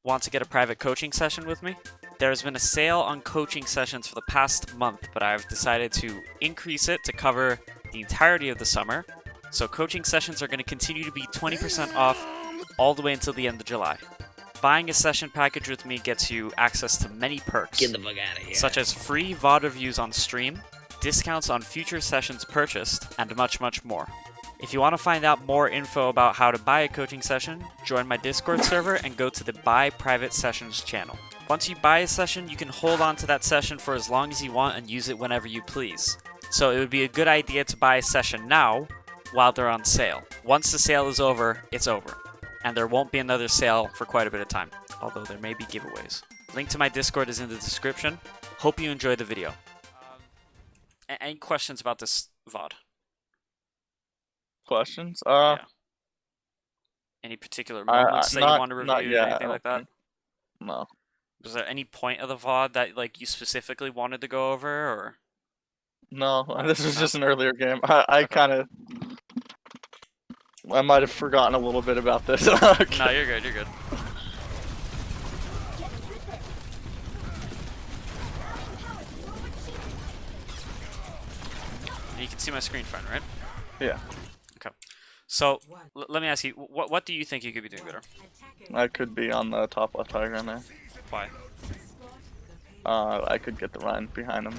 Want to get a private coaching session with me? There's been a sale on coaching sessions for the past month, but I've decided to increase it to cover the entirety of the summer. So coaching sessions are going to continue to be 20% off all the way until the end of July. Buying a session package with me gets you access to many perks, Get the fuck out of here. such as free VOD reviews on stream, discounts on future sessions purchased, and much, much more. If you want to find out more info about how to buy a coaching session, join my Discord server and go to the Buy Private Sessions channel. Once you buy a session, you can hold on to that session for as long as you want and use it whenever you please. So it would be a good idea to buy a session now while they're on sale. Once the sale is over, it's over. And there won't be another sale for quite a bit of time, although there may be giveaways. Link to my Discord is in the description. Hope you enjoyed the video. Any questions about this VOD? Questions? Yeah. Any particular moments that you want to review, anything like that? No. Was there any point of the VOD that like you specifically wanted to go over, or? No, this was just an earlier game. I might have forgotten a little bit about this. Okay. No, you're good. You're good. You can see my screen fine, right? Yeah. Okay. So let me ask you, what do you think you could be doing better? I could be on the top left high ground there. Why? I could get the Ryan behind him.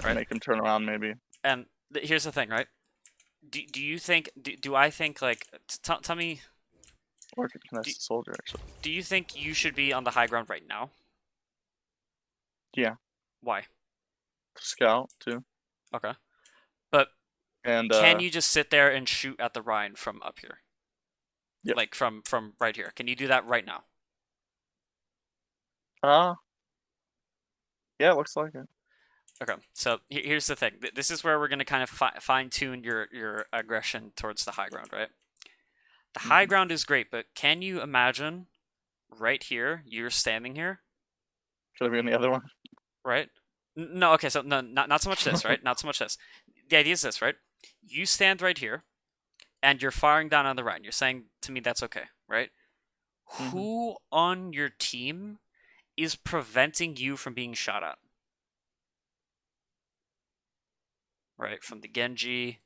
Right. Make him turn around maybe. And here's the thing, right? Do you think, do I think, like, tell me... Or could connect the soldier, actually. Do you think you should be on the high ground right now? Yeah. Why? Scout, too. Okay. But and can you just sit there and shoot at the Rhine from up here? Yep. Like, from right here. Can you do that right now? Yeah, it looks like it. Okay, so here's the thing. This is where we're going to kind of fine-tune your aggression towards the high ground, right? The high ground is great, but can you imagine right here, you're standing here? Should I be on the other one? Right? No, okay, so no, not so much this, right? Not so much this. The idea is this, right? You stand right here, and you're firing down on the Rhine. You're saying to me that's okay, right? Mm-hmm. Who on your team is preventing you from being shot at? Right, from the Genji,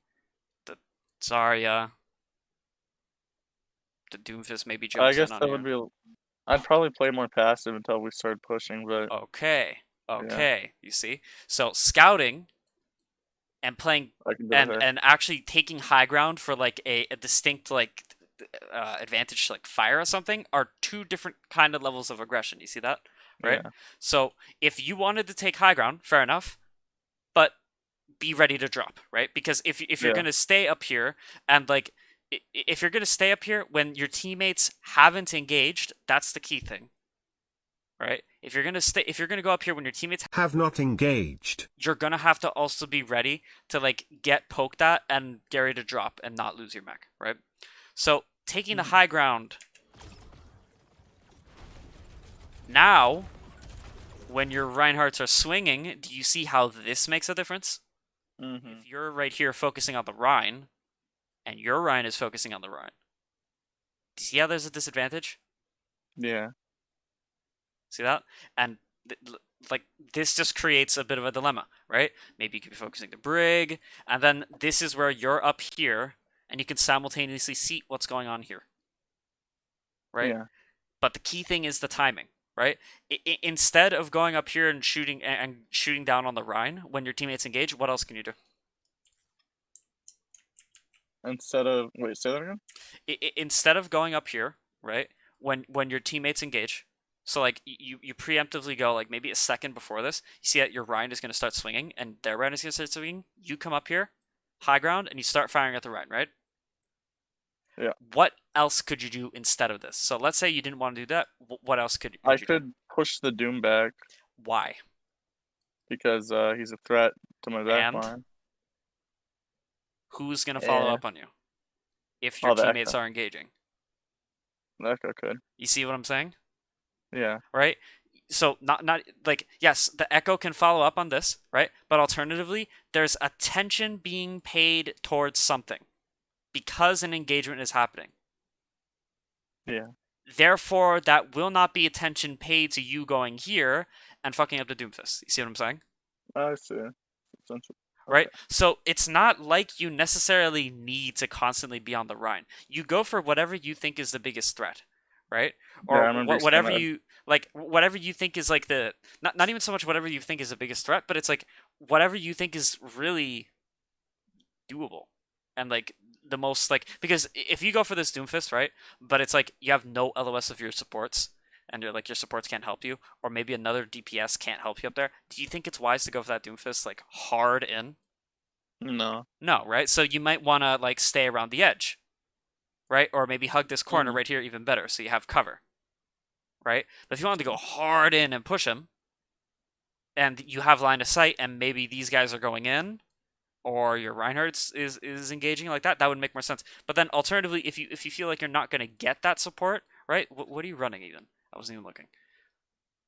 the Zarya, the Doomfist maybe jumps I guess in on that you. would be... I'd probably play more passive until we started pushing, but... Okay, you see? So, scouting and playing, and actually taking high ground for, like, a distinct, like, advantage to, like, fire or something are two different kind of levels of aggression. You see that? Right? Yeah. So, if you wanted to take high ground, fair enough, but be ready to drop, right? Because if you're going to stay up here and, like, if you're going to stay up here when your teammates haven't engaged, that's the key thing, right? If you're going to go up here when your teammates have not engaged, you're going to have to also be ready to, like, get poked at and get ready to drop and not lose your mech, right? So taking the high ground now, when your Reinhardts are swinging, do you see how this makes a difference? Mm-hmm. If you're right here focusing on the Rhine, and your Rhine is focusing on the Rhine, do you see how there's a disadvantage? Yeah. See that? And like, this just creates a bit of a dilemma, right? Maybe you could be focusing the Brig, and then this is where you're up here, and you can simultaneously see what's going on here, right? Yeah. But the key thing is the timing, right? Instead of going up here and shooting down on the Rhine when your teammates engage, what else can you do? Instead of... Wait, say that again? Instead of going up here, right, when your teammates engage, so, like, you preemptively go, like, maybe a second before this, you see that your Rhine is going to start swinging, and their Rhine is going to start swinging, you come up here, high ground, and you start firing at the Rhine, right? Yeah. What else could you do instead of this? So let's say you didn't want to do that. What else could you do? I could push the Doom back. Why? Because he's a threat to my back line. Who's going to follow up on you if your teammates are engaging? The Echo could. You see what I'm saying? Yeah. Right? So, not like, yes, the Echo can follow up on this, right? But alternatively, there's attention being paid towards something because an engagement is happening. Yeah. Therefore, that will not be attention paid to you going here and fucking up the Doomfist. You see what I'm saying? I see. Essentially. Right? Okay. So it's not like you necessarily need to constantly be on the Rhine. You go for whatever you think is the biggest threat, right? Yeah, Or I remember you saying whatever that. you like, whatever you think is like the not even so much whatever you think is the biggest threat, but it's like whatever you think is really doable and like the most like because if you go for this Doomfist, right? But it's like you have no LOS of your supports and you're like your supports can't help you, or maybe another DPS can't help you up there. Do you think it's wise to go for that Doomfist like hard in? No. No, right? So you might want to like stay around the edge, right? Or maybe hug this corner Mm. right here even better so you have cover, right? But if you want to go hard in and push him and you have line of sight and maybe these guys are going in or your Reinhardt's is engaging like that, that would make more sense. But then alternatively, if you feel like you're not going to get that support, right? What are you running even? I wasn't even looking.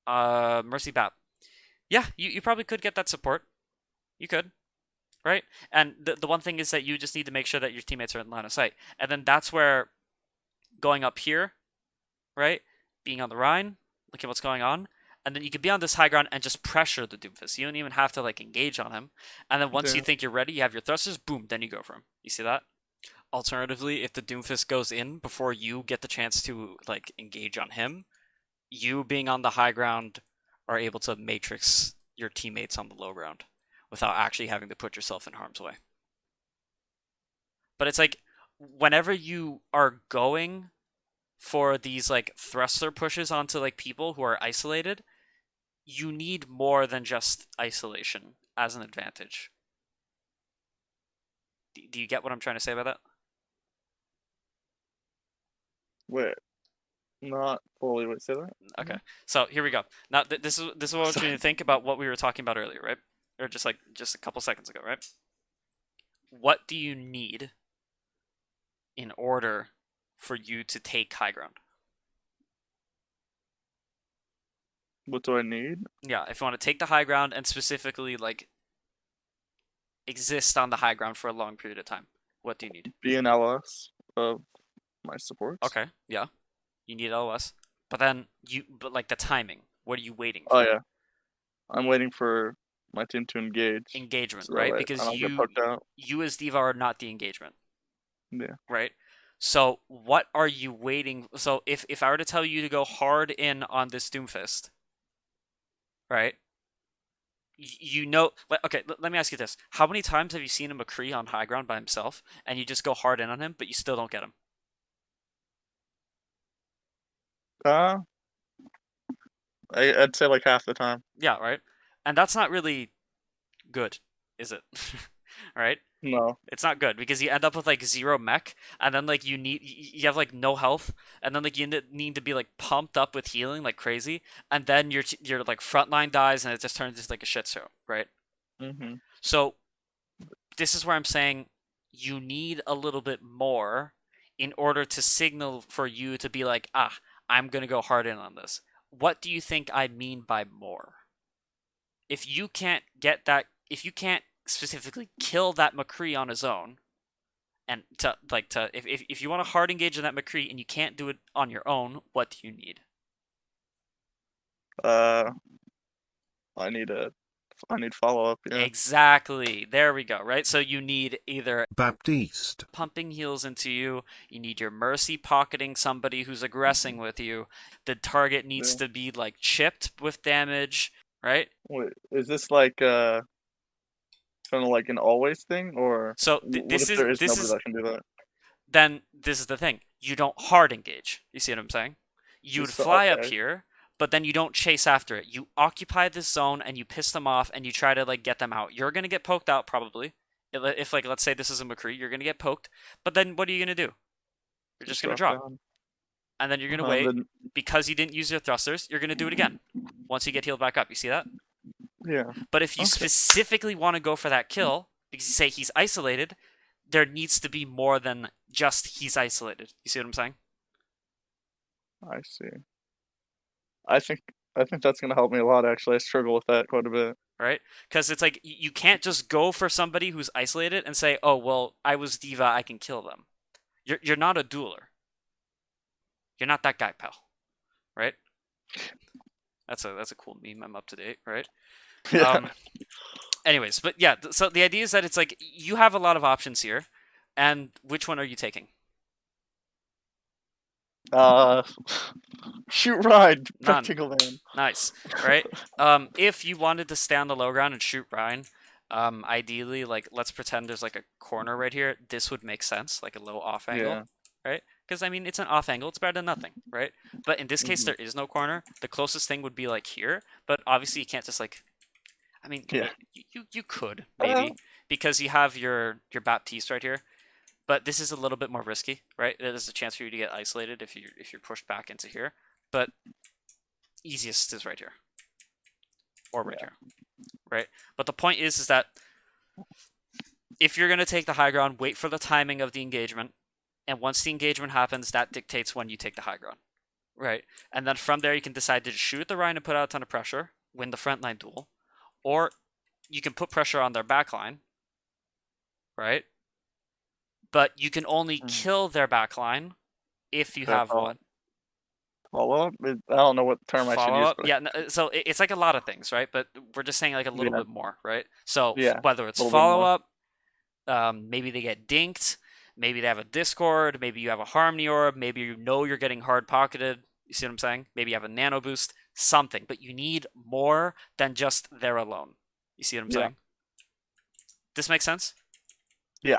Mercy Bat. Yeah, you probably could get that support. You could, right? And the one thing is that you just need to make sure that your teammates are in line of sight. And then that's where going up here, right? Being on the Rhine, look at what's going on. And then you could be on this high ground and just pressure the Doomfist. You don't even have to like engage on him. And then once you Yeah. think you're ready, you have your thrusters, boom, then you go for him. You see that? Alternatively, if the Doomfist goes in before you get the chance to like engage on him, you being on the high ground are able to matrix your teammates on the low ground without actually having to put yourself in harm's way. But it's like whenever you are going for these like thruster pushes onto like people who are isolated, you need more than just isolation as an advantage. Do you get what I'm trying to say about that? Wait. Not fully. Wait, say that. Okay, so here we go. Now this is what I want you to think about what we were talking about earlier, right? Or just a couple seconds ago, right? What do you need in order for you to take high ground? What do I need? Yeah, if you want to take the high ground and specifically like exist on the high ground for a long period of time, what do you need? Be an LS of my supports. Okay, yeah, you need LOS, but like the timing. What are you waiting Oh for? yeah. I'm waiting for my team to engage, Engagement, so that right? way I Because don't get poked out. you as D.Va are not the engagement, Yeah. right? So what are you waiting? So if I were to tell you to go hard in on this Doomfist, right? You know, okay. Let me ask you this: how many times have you seen a McCree on high ground by himself, and you just go hard in on him, but you still don't get him? Uh, I'd say like half the time. Yeah, right. And that's not really good, is it? Right? No. It's not good because you end up with like zero mech, and then like you have like no health, and then like you need to be like pumped up with healing like crazy, and then your like frontline dies, and it just turns into like a shit show, right? Mhm. So this is where I'm saying you need a little bit more in order to signal for you to be like, ah, I'm gonna go hard in on this. What do you think I mean by more? If you can't get that, if you can't specifically kill that McCree on his own, and if you want to hard engage in that McCree and you can't do it on your own, what do you need? Uh, I need follow up. Yeah. Exactly. There we go. Right. So you need either Baptiste. pumping heals into you. You need your mercy pocketing somebody who's aggressing with you. The target needs Yeah. to be like chipped with damage. Right. Wait, is this like kind of like an always thing, or So what if there is this nobody is that can do that? then this is the thing. You don't hard engage. You see what I'm saying? You would So fly up okay. here, but then you don't chase after it. You occupy this zone and you piss them off and you try to like get them out. You're gonna get poked out probably. If like let's say this is a McCree, you're gonna get poked. But then what are you gonna do? You're just gonna Drop drop, down. and then you're gonna And wait then because you didn't use your thrusters. You're gonna do it again once you get healed back up. You see that? yeah. But if you Okay. specifically want to go for that kill because you say he's isolated, there needs to be more than just he's isolated. You see what I'm saying? I see. I think I think that's gonna help me a lot. Actually, I struggle with that quite a bit. Right? Because it's like you can't just go for somebody who's isolated and say, "Oh, well, I was D.Va, I can kill them." You're not a dueler. You're not that guy, pal. Right? That's a cool meme. I'm up to date, right? Yeah. Anyways, but yeah, so the idea is that it's like you have a lot of options here, and which one are you taking? Uh, shoot ride, None. rectangle man. Nice, right? If you wanted to stay on the low ground and shoot Ryan, ideally, like let's pretend there's like a corner right here. This would make sense, like a low off angle, Yeah. right? Because I mean, it's an off angle. It's better than nothing, right? But in this case, Hmm. there is no corner. The closest thing would be like here, but obviously you can't just like. I mean, Yeah. you could Uh, maybe because you have your Baptiste right here, but this is a little bit more risky, right? There's a chance for you to get isolated if you're pushed back into here, but easiest is right here or right yeah. here, right? But the point is that if you're gonna take the high ground, wait for the timing of the engagement, and once the engagement happens, that dictates when you take the high ground, right? And then from there, you can decide to just shoot at the Rhine and put out a ton of pressure, win the frontline duel, or you can put pressure on their backline, right? But you can only Mm. kill their backline if you Their have what? follow up. I don't know what term I should Follow use, up? but Yeah, so it's like a lot of things, right? But we're just saying like a little yeah, bit more, right? So yeah, whether a it's little bit follow more. up, maybe they get dinked, maybe they have a Discord, maybe you have a Harmony Orb, maybe you know you're getting hard pocketed. You see what I'm saying? Maybe you have a Nano Boost, something, but you need more than just there alone. You see what I'm Yeah, saying? This makes sense? yeah.